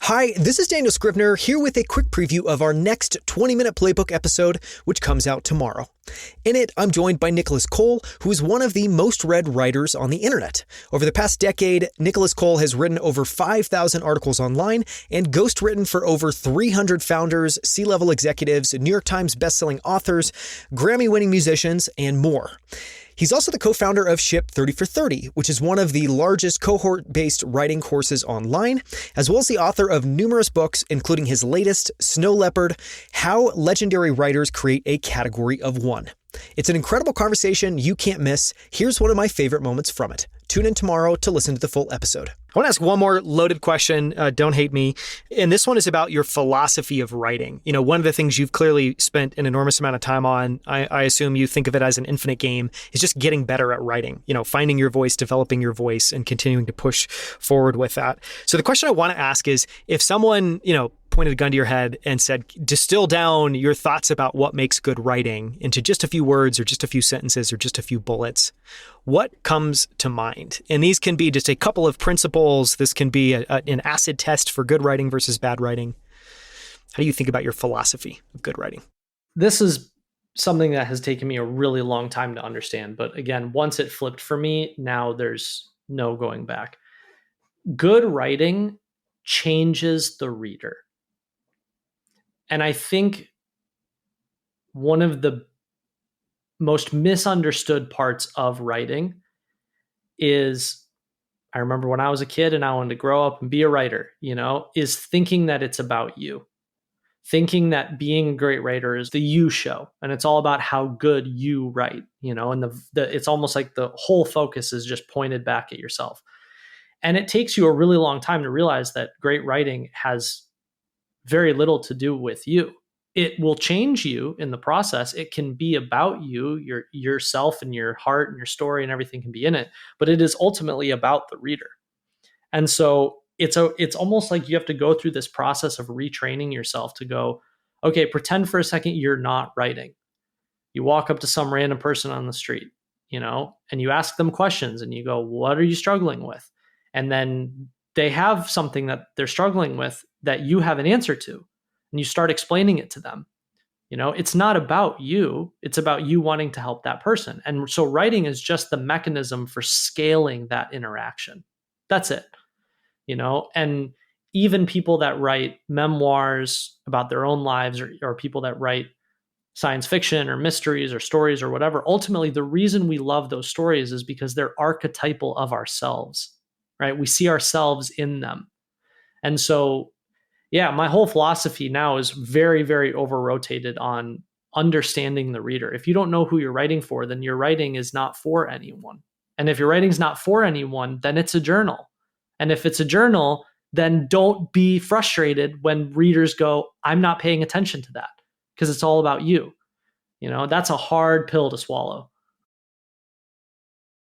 Hi, this is Daniel Scrivner here with a quick preview of our next 20-minute playbook episode, which comes out tomorrow. In it, I'm joined by Nicolas Cole, who is one of the most read writers on the internet. Over the past decade, Nicolas Cole has written over 5,000 articles online and ghostwritten for over 300 founders, C-level executives, New York Times bestselling authors, Grammy-winning musicians, and more. He's also the co-founder of Ship 30 for 30, which is one of the largest cohort-based writing courses online, as well as the author of numerous books, including his latest, Snow Leopard: How Legendary Writers Create a Category of One. It's an incredible conversation you can't miss. Here's one of my favorite moments from it. Tune in tomorrow to listen to the full episode. I want to ask one more loaded question. Don't hate me. And this one is about your philosophy of writing. You know, one of the things you've clearly spent an enormous amount of time on, I assume you think of it as an infinite game, is just getting better at writing, you know, finding your voice, developing your voice, and continuing to push forward with that. So the question I want to ask is, if someone, pointed a gun to your head and said, distill down your thoughts about what makes good writing into just a few words or just a few sentences or just a few bullets, what comes to mind? And these can be just a couple of principles. This can be an acid test for good writing versus bad writing. How do you think about your philosophy of good writing? This is something that has taken me a really long time to understand. But again, once it flipped for me, now there's no going back. Good writing changes the reader. And I think one of the most misunderstood parts of writing is, I remember when I was a kid and I wanted to grow up and be a writer, is thinking that it's about you. Thinking that being a great writer is the you show, and it's all about how good you write, and it's almost like the whole focus is just pointed back at yourself. And it takes you a really long time to realize that great writing has very little to do with you. It will change you in the process. It can be about you, yourself and your heart and your story and everything can be in it, but it is ultimately about the reader. And so it's almost like you have to go through this process of retraining yourself to go, okay, pretend for a second you're not writing. You walk up to some random person on the street, and you ask them questions and you go, what are you struggling with? And then they have something that they're struggling with that you have an answer to, and you start explaining it to them. It's not about you. It's about you wanting to help that person. And so writing is just the mechanism for scaling that interaction. That's it. And even people that write memoirs about their own lives, or people that write science fiction or mysteries or stories or whatever, ultimately the reason we love those stories is because they're archetypal of ourselves, right? We see ourselves in them. And so, yeah, my whole philosophy now is very, very over-rotated on understanding the reader. If you don't know who you're writing for, then your writing is not for anyone. And if your writing's not for anyone, then it's a journal. And if it's a journal, then don't be frustrated when readers go, I'm not paying attention to that, because it's all about you. That's a hard pill to swallow.